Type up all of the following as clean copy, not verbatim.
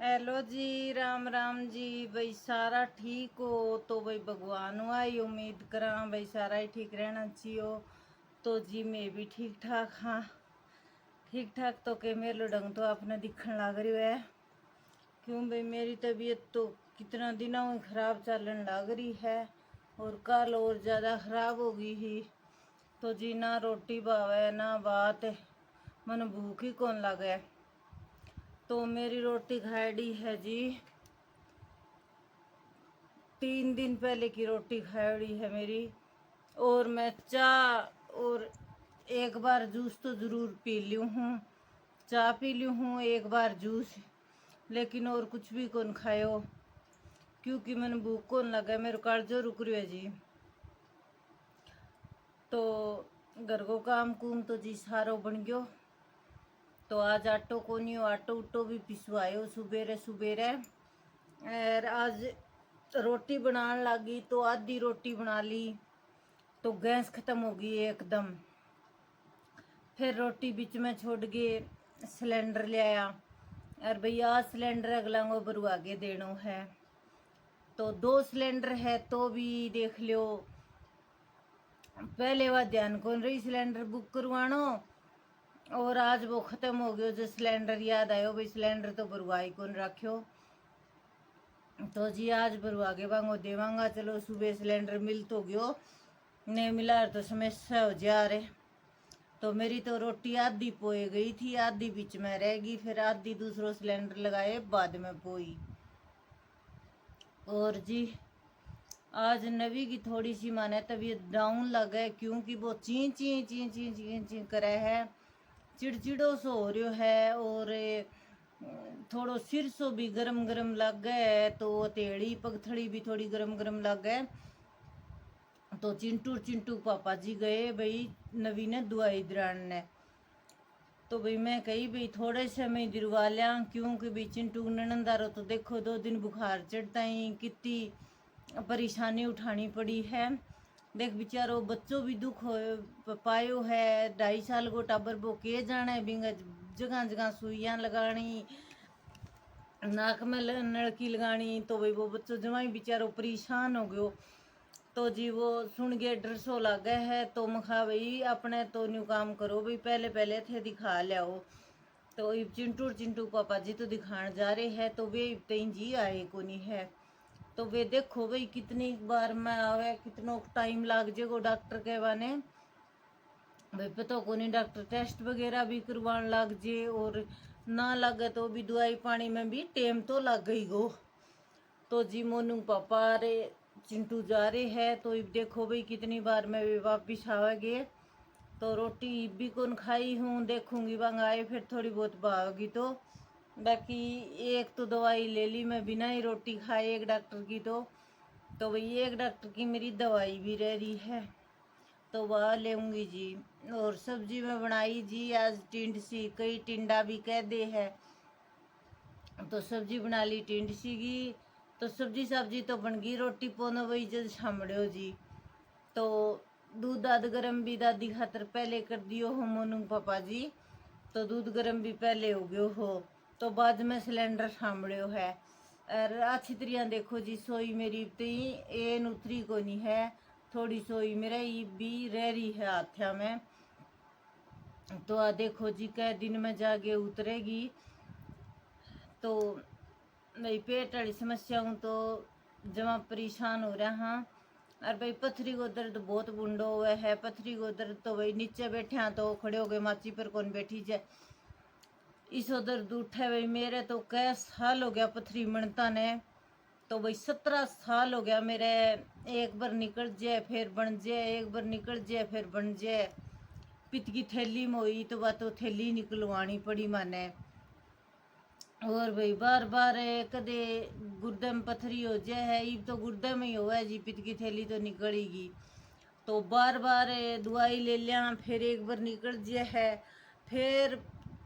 Hello जी, राम राम जी। भाई सारा ठीक हो तो भाई भगवान आई उम्मीद करा भाई सारा ही ठीक रहना चाहिए। तो जी मैं भी ठीक ठाक हाँ। ठीक ठाक तो के मेरे ढंग तो आपने दिखने लग रही है। क्यों भाई मेरी तबीयत तो कितना दिनों में ख़राब चलन लग रही है और कल और ज़्यादा ख़राब हो गई ही। तो जी ना रोटी भावे ना बात, मन भूख ही कौन लगे। तो मेरी रोटी खाई है जी, 3 दिन पहले की रोटी खाई है मेरी। और मैं चाय और एक बार जूस तो ज़रूर पी ली हूँ, चाय पी ली हूँ एक बार जूस, लेकिन और कुछ भी कौन खायो क्योंकि मैंने भूख कौन लगा, मेरे कालजो रुक रही है जी। तो घर को काम कुम तो जी सारो बन गयो। तो आज आटो को नहीं, आटो उटो भी पिसवायो सुबेरे सुबेरे। और आज रोटी बनाने लगी तो आधी रोटी बना ली तो गैस ख़त्म हो गई एकदम। फिर रोटी बीच में छोड़ के सिलेंडर ले आया और भैया सिलेंडर अगला को भरवा के देनो है। तो 2 सिलेंडर है तो भी देख लो, पहले वह ध्यान कौन रही सिलेंडर बुक करवानो, और आज वो ख़त्म हो गयो जो सिलेंडर याद आयो भाई सिलेंडर तो भरवाई कौन रखियो। तो जी आज भरवा के बांगो देवांगा। चलो सुबह सिलेंडर मिल तो गयो, नहीं मिला तो समस्या हो जा रहे। तो मेरी तो रोटी आधी पोए गई थी, आधी बीच में रहेगी, फिर आधी दूसरो सिलेंडर लगाए बाद में पोई। और जी आज नवी की थोड़ी सी माने तबीयत डाउन लगे क्योंकि वो ची ची ची ची ची ची करे है, चिड़चिड़ो सो हो रही है और थोड़ो सिर सो भी गरम गरम लग गए, तो तेड़ी पगथड़ी भी थोड़ी गरम गरम लग गए। तो चिंटू चिंटू पापा जी गए भाई नवी ने दवाई दिलाने। तो भाई मैं कही भाई थोड़े से मैं दिलवा लिया क्योंकि भाई चिंटू ननंदारो तो देखो 2 दिन बुखार चढ़ता ही कितनी परेशानी उठानी पड़ी है। देख बेचारो बच्चों भी दुख हो पायो है, 2.5 साल को टाबर वो के जाना है बिंगा जगह जगह सुइयां लगानी, नाक में नलकी लगानी। तो भाई वो बच्चों जमा ही बेचारो परेशान हो गयो। तो जी वो सुन के डर सो लगे है। तो मखा भाई अपने तो न्यू काम करो भाई, पहले पहले थे दिखा लियाओ। तो चिंटू चिंटू पापा जी तो दिखाने जा रहे हैं तो वे तीन जी आए को नहीं है। तो वे देखो भाई कितनी बार मैं आवे कितनो टाइम लाग जेगो डॉक्टर के बाने भाई पता को नहीं, डॉक्टर टेस्ट वगैरह भी करवाने लग जे और ना लगे तो भी दवाई पानी में भी टाइम तो लग गई गो। तो जी मोनू पापा रे चिंटू जा रहे हैं। तो अब देखो भाई कितनी बार मैं वापिस आवेगे। तो रोटी भी कौन खाई हूँ, देखूंगी वहाँ आए फिर थोड़ी बहुत भागी। तो बाकी एक तो दवाई ले ली मैं बिना ही रोटी खाए एक डॉक्टर की। तो भाई एक डॉक्टर की मेरी दवाई भी रह रही है तो वह लेंगी जी। और सब्जी में बनाई जी आज टिंड सी, कई टिंडा भी कह दे है। तो सब्जी बना ली टिंड सी की। तो सब्जी तो बन गई, रोटी पोनो वही जब सामड़ो जी। तो दूध दाद गरम भी दादी खातर पहले कर दियो हो मोनू पापा जी। तो दूध गरम भी पहले हो गयो हो। तो बाद में सिलेंडर सामड़ो है। और अच्छी तरह देखो जी सोई मेरी ती एन उतरी को नहीं है, थोड़ी सोई मेरा ये भी रह रही है हाथ्या में। तो आ देखो जी कै दिन में जाके उतरेगी। तो भाई पेट वाली समस्या हूँ तो जमा परेशान हो रहा हाँ। और भाई पथरी को दर्द बहुत बुंडो हुआ है, पथरी को दर्द तो भाई नीचे बैठे हैं तो खड़े हो गए माची पर कौन बैठी जाए, इस दर्द उठे भाई मेरे तो कै साल हो गया पथरी मनता ने। तो भाई 17 साल हो गया मेरे, एक बार निकल जाए फिर बन जाए, एक बार निकल जाए फिर बन जाए। पित्त की थैली में हुई तो वह तो थैली निकलवानी पड़ी माने। और भाई बार बार कदे गुर्दे में पथरी हो जाए है, ये तो गुर्दे में ही हुआ है जी, पित्त की थैली तो निकलेगी। तो बार बार दवाई ले लिया फिर एक बार निकल जाए है, फिर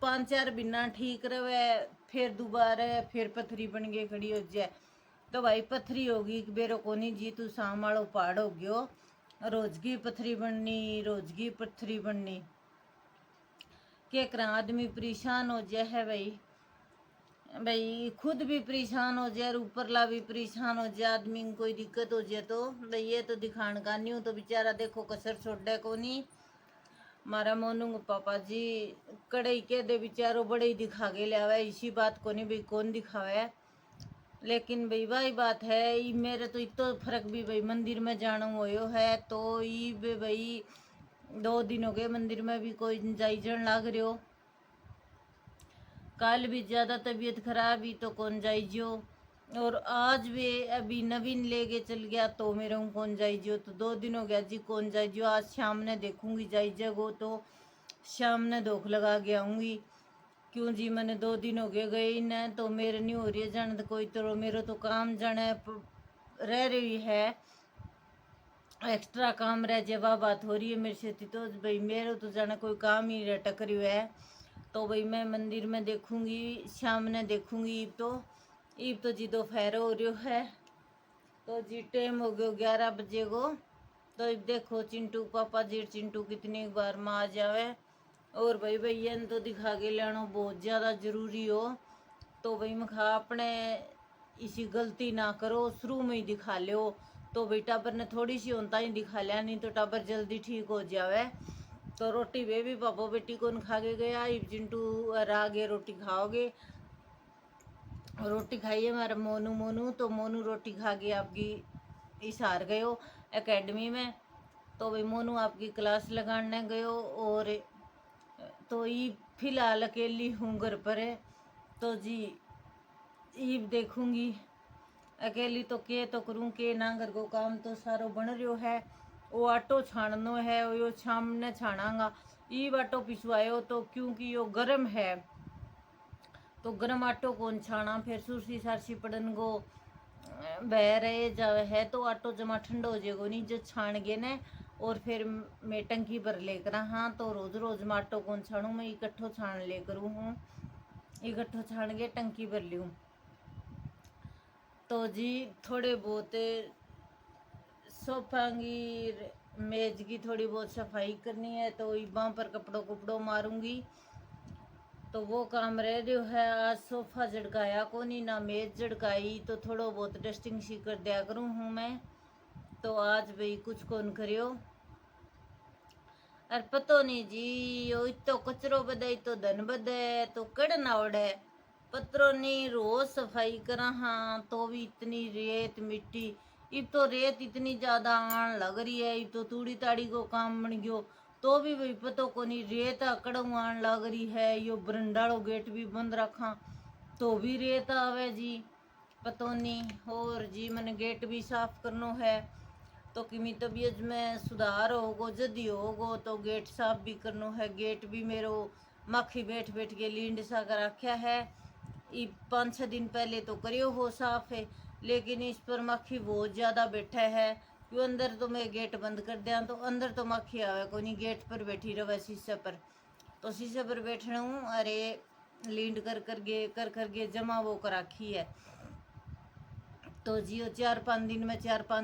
5-4 महीना ठीक रहे, फिर दोबारा फिर पथरी बन के खड़ी हो जाए। तो भाई पथरी होगी बेरो कोनी जी, तू शाम वालों पहाड़ हो गयो, रोज की पथरी बननी रोज की पथरी बननी, क्या करा आदमी परेशान हो जाए है भाई। भाई खुद भी परेशान हो जाए और ऊपरला भी परेशान हो जाए, आदमी को कोई दिक्कत हो जाए तो भाई ये तो दिखान का नहीं हूँ, तो बेचारा देखो कसर छोड़ को नहीं। मारा मोनू पापा जी कड़े के दे बेचारो बड़े ही दिखा के लिया हुआ है, इसी बात को नहीं भाई कौन दिखावा है। लेकिन भाई वही बात है, ई मेरे तो इतो फर्क भी भाई मंदिर में जाना हो है, तो ई भाई 2 दिन हो गए मंदिर में भी कोई जाई जन लाग रहे हो। कल भी ज़्यादा तबीयत खराब ही तो कौन जाई जो, और आज भी अभी नवीन लेके चल गया तो मेरे को कौन जाई जो, तो 2 दिन हो गया जी कौन जाई जो। आज शाम ने देखूंगी जाई जगो तो शाम ने धोख लगा के आऊँगी, क्यों जी मैंने 2 दिन हो गए गई न, तो मेरे नहीं हो रही है जाने, तो कोई तो मेरे तो काम जाने रह रही है, एक्स्ट्रा काम रह जाए वह बात हो रही है मेरे से, तो भाई मेरे तो जाना कोई काम ही लटक रही है। तो भाई मैं मंदिर में देखूंगी शाम ने देखूंगी। ईब तो जी दोपहर हो रही है, तो जी टाइम हो गयो 11 बजे को। तो इब देखो चिंटू पापा जी चिंटू कितनी बार में आ जावे, और भाई भैया तो दिखा के लेना बहुत ज़्यादा ज़रूरी हो। तो भाई मखा अपने इसी गलती ना करो, शुरू में ही दिखा लो, तो भाई टाबर ने थोड़ी सी होता ही दिखा लिया, नहीं तो टाबर जल्दी ठीक हो जावे। तो रोटी वे भी पापा बेटी को खा के गया, इब चिंटू और आगे रोटी खाओगे, रोटी खाइए हमारा मोनू मोनू, तो मोनू रोटी खा के आपकी इस हार गए हो एकेडमी में। तो भाई मोनू आपकी क्लास लगाने गए हो, और तो ये फिलहाल अकेली हूँ घर पर है, तो जी ईब देखूंगी अकेली तो के तो करूँ के ना, घर को काम तो सारो बन रहो है, वो आटो छाननो है, वो सामने छानांगा। ईब आटो पिसवायो तो क्योंकि यो गर्म है, तो गर्म आटो कौन छाना, फिर सुरसी सारसी पड़न गो बह रहे जावे है, तो आटो जमा ठंडा हो जाएगो नहीं जो छान गे ने, और फिर मैं टंकी भर लेकर हाँ, तो रोज रोज मैं आटो कौन छानू, मैं इकट्ठो छान लेकर हूँ, इकट्ठो छान के टंकी भर लूँ। तो जी थोड़े बहुत सोफा की मेज की थोड़ी बहुत सफाई करनी है, तो वहाँ पर कपड़ों कुपड़ों मारूंगी, तो वो काम रह रहा है। आज सोफा झड़काया को नहीं ना मेज झड़काई, तो थोड़ा बहुत डस्टिंग सी कर दिया करूँ हूँ मैं, तो आज भाई कुछ कौन करियो। अरे पतो नहीं जी यो इतो कचरो बदे तो धन बदे तो कड़ ना उड़े, पत्रो नहीं रोज सफाई करा हाँ, तो भी इतनी रेत मिट्टी, इब तो रेत इतनी ज्यादा आन लग रही है, इब तो तूड़ी ताड़ी को काम बन गयो, तो भी भाई पतो को नहीं रेत अकड़ों आन लग रही है। यो बरंडाड़ो गेट भी बंद रखा तो भी रेत आवे जी, पतो नहीं। और जी मैंने गेट भी साफ करनो है, तो किमी तबीयत में सुधार होगो जदी होगो, तो गेट साफ भी करनो है। गेट भी मेरो माखी बैठ बैठ के लींड सा कर रखा है, 5-6 दिन पहले तो करियो हो साफ है, लेकिन इस पर माखी बहुत ज़्यादा बैठा है, क्यों अंदर तो मैं गेट बंद कर दिया, तो अंदर तो माखी आवे को नहीं, गेट पर बैठी रहे शीशे पर, तो शीशे पर बैठना हूँ, अरे लींड कर करके जमा वो कर रखी है। तो जियो 4-5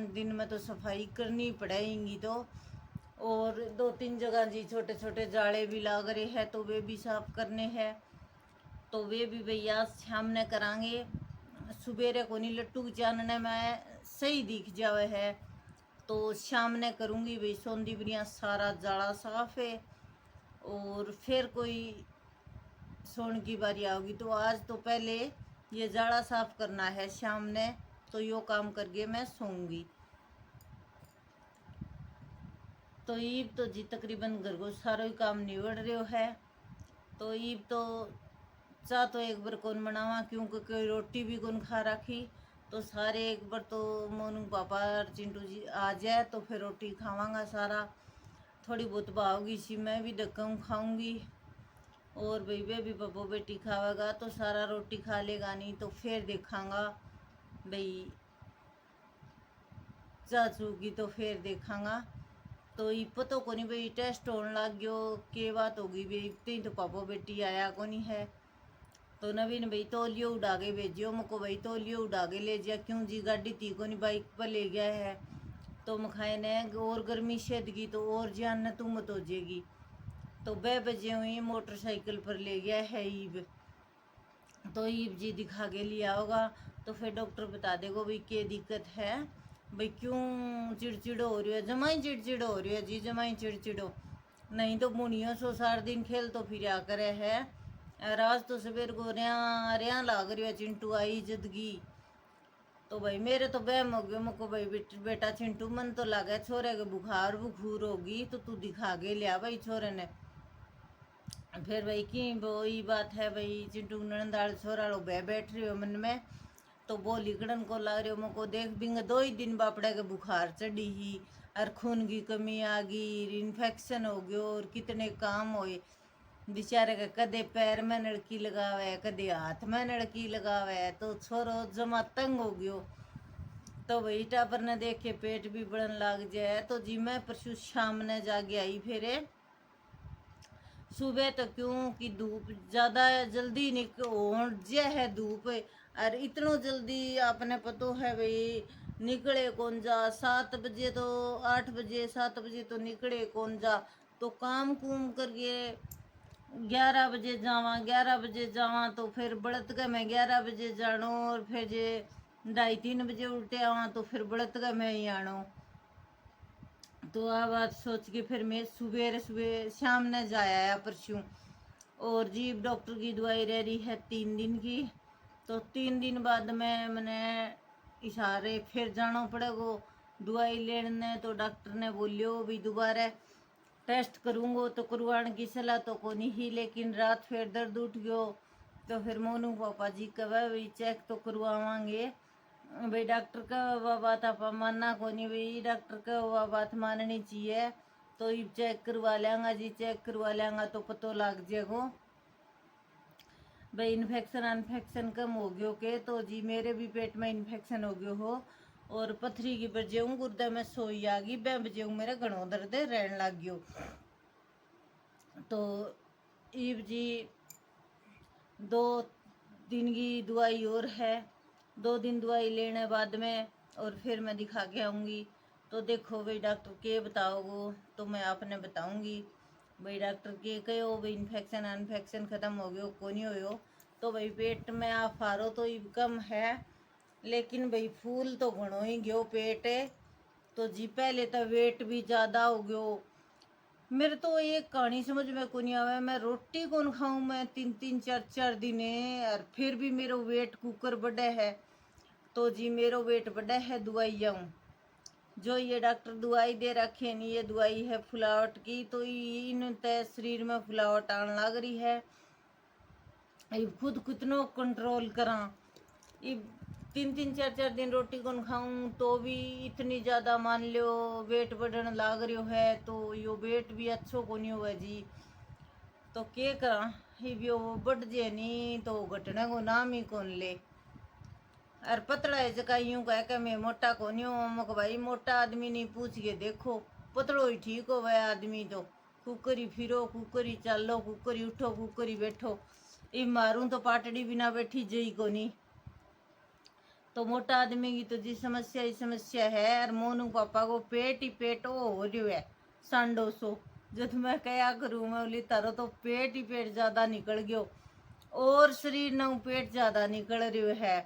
दिन में तो सफाई करनी पड़ेगी, तो और 2-3 जगह जी छोटे छोटे जाले भी लाग रहे हैं, तो वे भी साफ करने हैं, तो वे भी भैया शाम ने करांगे। सुबेरे को नहीं लट्टू जानने में सही दिख जावे है, तो शाम ने करूँगी भाई सोंदी बढ़िया सारा जाड़ा साफ है, और फिर कोई सोने की बारी आओगी, तो आज तो पहले ये जाड़ा साफ करना है शाम ने, तो यो काम करके मैं सोऊंगी। तो ईब तो जी तकरीबन घर को सारो ही काम निबड़ रहे है, तो ईब तो चाह तो एक बार कौन बनावा, क्योंकि कोई रोटी भी कौन खा रखी, तो सारे एक बार तो मोनू पापा और चिंटू जी आ जाए तो फिर रोटी खावांगा सारा, थोड़ी बहुत भावगी सी मैं भी धक्का खाऊंगी, और भाई वे भी पप्पो बेटी खावेगा तो सारा रोटी खा लेगा, नहीं तो फिर देखांगा भाई चाचू की, तो फिर देखांगा। तो ये पतो को नहीं भाई टेस्ट होने लग गयो, के बात होगी भाई इतनी तो पापो बेटी आया को नहीं है, तो नवीन भाई तौलियो उड़ा के भेजियो मुको, भाई तौलियो उड़ा के ले जा, क्यों जी गाड़ी थी को नहीं बाइक पर ले गया है, तो मखाए ने और गर्मी शेद की तो और जान न तुम मत हो जाएगी, तो 2 बजे हुई मोटरसाइकिल पर ले गया है ईब, तो ये जी दिखा के लिया होगा। तो फिर डॉक्टर बता देगा भाई क्या दिक्कत है, भाई क्यों चिड़चिड़ो हो रही है, जमा ही चिड़चिड़ो हो रही है जी, जमा ही चिड़चिड़ो। नहीं तो मुनियो सो सार दिन खेल तो फिर आ करे है। और आज तो सवेर को रिया रिया लाग रही है चिंटू आई जिंदगी। तो भाई मेरे तो बहम हो गयो, मुझको भाई बेटा चिंटू मन तो लगा छोरे के बुखार बुखूर होगी तो तू दिखा के लिया भाई छोरे ने। फिर भाई की वही बात है भाई, चिंटू नंदाल छोरा लो बह बैठ रही हो मन में। तो वो लिकड़न को ला रही हो मुझको देख बिंग 2 ही दिन बापड़े के बुखार चढ़ी ही, और खून की कमी आ गई, इन्फेक्शन हो गयो, और कितने काम होए बेचारे का। कदे पैर में नलकी लगावे, कदे हाथ में नलकी लगावे, तो छोरो जमा तंग हो गयो। तो वही टापर ने देख के पेट भी बढ़न लग जाए। तो जी मैं परसों शाम ने जाके आई फिर सुबह, तो क्यों कि धूप ज़्यादा जल्दी जे है धूप, और इतनो जल्दी आपने पतो है भाई निकले कौन जा। 7 बजे तो 8 बजे 7 बजे तो निकले कौन जा। तो काम कुम करके 11 बजे जावा, 11 बजे जावा तो फिर बढ़त गए मैं 11 बजे जानो, और फिर जे 2:30-3 बजे उल्टे आवा तो फिर बढ़त गए मैं ही आनो। तो आ बात सोच के फिर मैं सुबह सुबह शाम ने जाया परसों। और जी डॉक्टर की दवाई रह रही है 3 दिन की। तो 3 दिन बाद में मैंने इशारे फिर जाना पड़ेगा दवाई लेने। तो डॉक्टर ने बोलियो भी दोबारा टेस्ट करूँगो, तो करवाने की सलाह तो को नहीं ही, लेकिन रात फिर दर्द उठ गयो। तो फिर मोनू पापा जी कहे भाई चेक तो करवावांगे भाई, डॉक्टर का वह बात आप मानना को नहीं भाई, डॉक्टर का वह बात माननी चाहिए। तो ये चेक करवा लेंगा जी, चेक करवा लेंगा तो पतो लग जाएगा भाई इन्फेक्शन कम हो गयो के। तो जी मेरे भी पेट में इन्फेक्शन हो गयो हो, और पथरी की बजे गुर्दे में सोई आ गई, बह बजे मेरे घणो दर्द रहन लग गयो। तो ईब जी 2 दिन की दवाई और है, 2 दिन दवाई लेने बाद में और फिर मैं दिखा के आऊँगी। तो देखो भाई डॉक्टर के बताओगे तो मैं आपने बताऊँगी भाई डॉक्टर के कहो भाई इन्फेक्शन ख़त्म हो गयो को नहीं हो। तो भाई पेट में आ फारो तो ये कम है, लेकिन भाई फूल तो घणो ही गयो पेट है। तो जी पहले तो वेट भी ज़्यादा हो गयो। मेरे तो ये कहानी समझ में को नहीं आवे, मैं रोटी कौन खाऊं, मैं 3-3 4-4 दिन और फिर भी मेरा वेट कुकर बड़ा है। तो जी मेरा वेट बड़ा है दवाइयाँ जो ये डॉक्टर दवाई दे रखे नहीं, ये दवाई है फुलावट की। तो इन तय शरीर में फुलावट आने लग रही है। ये खुद कितनो कंट्रोल करा, ये 3-3 4-4 दिन रोटी कौन खाऊं तो भी इतनी ज़्यादा मान लो वेट बढ़न लाग रही है। तो यो वेट भी अच्छो को नहीं हुआ जी। तो के करा ये भी वो बढ़ जे नहीं तो घटने को नाम ही कौन ले। और पतला है जका यूं कह के मैं मोटा को नहीं हूँ, मक भाई मोटा आदमी नहीं पूछ के देखो पतलो ही ठीक हो वह आदमी। तो कुकरी फिरो कुकरी चलो कुकरी उठो कुकरी बैठो, ये मारूं तो पाटड़ी बिना बैठी जई को नहीं। तो मोटा आदमी की तो जी समस्या ही समस्या है। और मोनू पापा को पेट ही पेट हो रही है सांडो सो। जब मैं क्या करूँ मैं बोली तारो तो पेट ही पेट ज़्यादा निकल गयो, और शरीर न पेट ज़्यादा निकल रही है।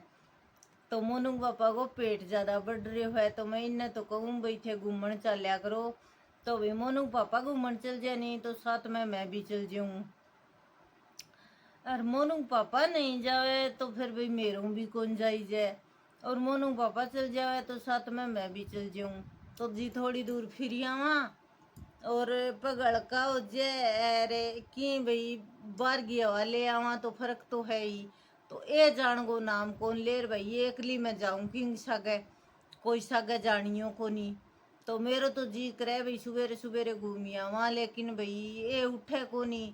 तो मोनू पापा को पेट ज़्यादा बढ़ रही है। तो मैं इन्हें तो कहूँ भाई थे घूमन चलिया करो। तो भाई मोनू पापा घूमन चल जाए नहीं तो साथ में मैं भी चल जाऊँ। और मोनू पापा नहीं जावे तो फिर भाई मेरू भी कौन जाई जाए, और मोनू पापा चल जावे तो साथ में मैं भी चल जाऊँ। तो जी थोड़ी दूर फिर आवा और पगड़ का हो जाए अरे कि भाई बाहर गया वाले आवा तो फर्क तो है ही। तो ए जान गो नाम कौन लेर भाई एकली मैं जाऊँ किंग सागे कोई सागे जानियो को नहीं। तो मेरा तो जी करे भाई सवेरे सवेरे घूमी आवा, लेकिन भाई ये उठे को नहीं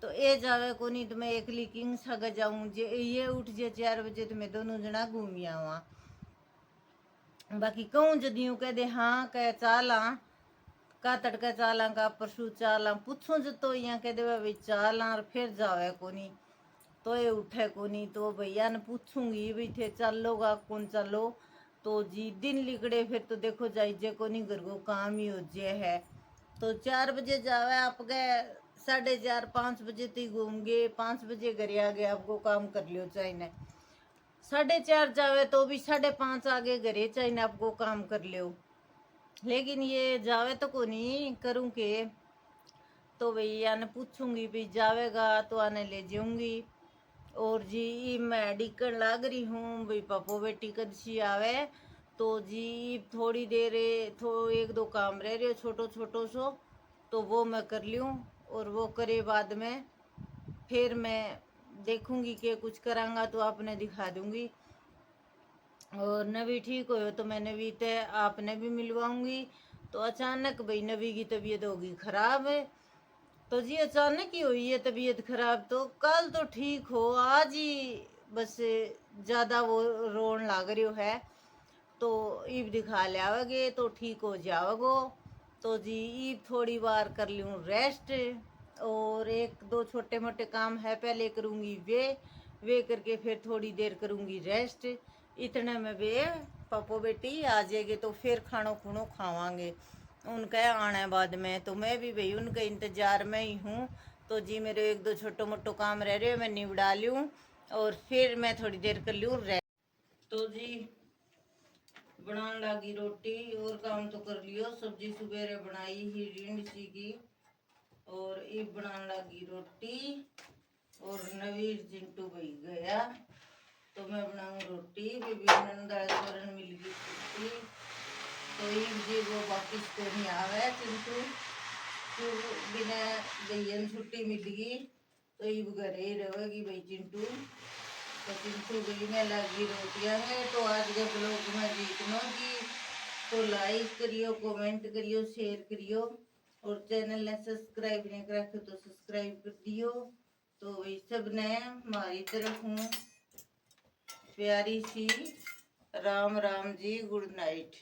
तो ए जावे को नहीं। तो मैं एकली किंग सागे जाऊँ, जे ये उठ जे 4 बजे तो मैं दोनों जना घूमी आवा। बाकी कहूँ जदियों कह दे हाँ कह चाला का तड़का चाला का परसों चाला पूछूं जो तो यहाँ कह दे भाई चाला और फिर जावे को नहीं तो ये उठे को नहीं। तो भैया ने पूछूंगी भाई थे चलोगा कौन चलो। तो जी दिन लिकड़े फिर तो देखो जाइजे को नहीं घर को काम ही हो जे है। तो 4 बजे जावे आप गए 4:30-5 बजे तक घूमगे, 5 बजे घर आ गए, आपको काम कर लियो चाहिए। 4:30 जावे तो भी 5:30 आगे घरे चाहिए, आपको काम कर लियो। लेकिन ये जावे तो को नहीं करूँ के, तो भैया ने पूछूंगी भी जावेगा तो आने ले जाऊंगी। और जी मैं डिकन लाग रही हूँ भाई पापो बेटी कद सी आवे, तो जी थोड़ी देर एक दो काम रह रहे छोटो छोटो सो, तो वो मैं कर लूँ। और वो करे बाद में फिर मैं देखूंगी कि कुछ करांगा तो आपने दिखा दूंगी। और नवी ठीक हो तो मैं नवी ते आपने भी मिलवाऊंगी। तो अचानक भाई नवी की तबीयत होगी खराब है, तो जी अचानक ही हुई है तबीयत खराब। तो कल तो ठीक हो, आज ही बस ज़्यादा वो रोन लाग रही है, तो ईब दिखा लियाओगे तो ठीक हो जाओगो। तो जी ईब थोड़ी बार कर लूँ रेस्ट, और एक दो छोटे मोटे काम है पहले करूँगी वे करके फिर थोड़ी देर करूँगी रेस्ट। इतने में वे पापो बेटी आ जाएगी, तो फिर खानो खुनो खावांगे उनका आने बाद में। तो मैं भी भाई उनके इंतजार में ही हूँ। तो जी मेरे एक दो छोटो मोटो काम रह रहे मैं निपटा लूँ, और फिर मैं थोड़ी देर कर लूँ रेस्ट। तो जी बनाने लगी रोटी, और काम तो कर लियो, सब्जी सुबेरे बनाई ही रींड सी की, और ये बनाने लगी रोटी। और नवीर चिंटू भाई गया, तो मैं बनाऊँ रोटी। दाल चूरन मिल गई छुट्टी, तो ये जी वो वापिस को नहीं आवे चिंटू, तो बिना भैया छुट्टी मिल गई, तो ये घर ही रहेगी भाई चिंटू। तो चिंटू भाई में लगी रोटियां है। तो आज के ब्लॉग में जीतनो जी, तो लाइक करियो, कमेंट करियो, शेयर करियो, और चैनल ने सब्सक्राइब नहीं कर रखे तो सब्सक्राइब कर दियो। तो वही सब ने हमारी तरफ हूँ प्यारी सी राम राम जी, गुड नाइट।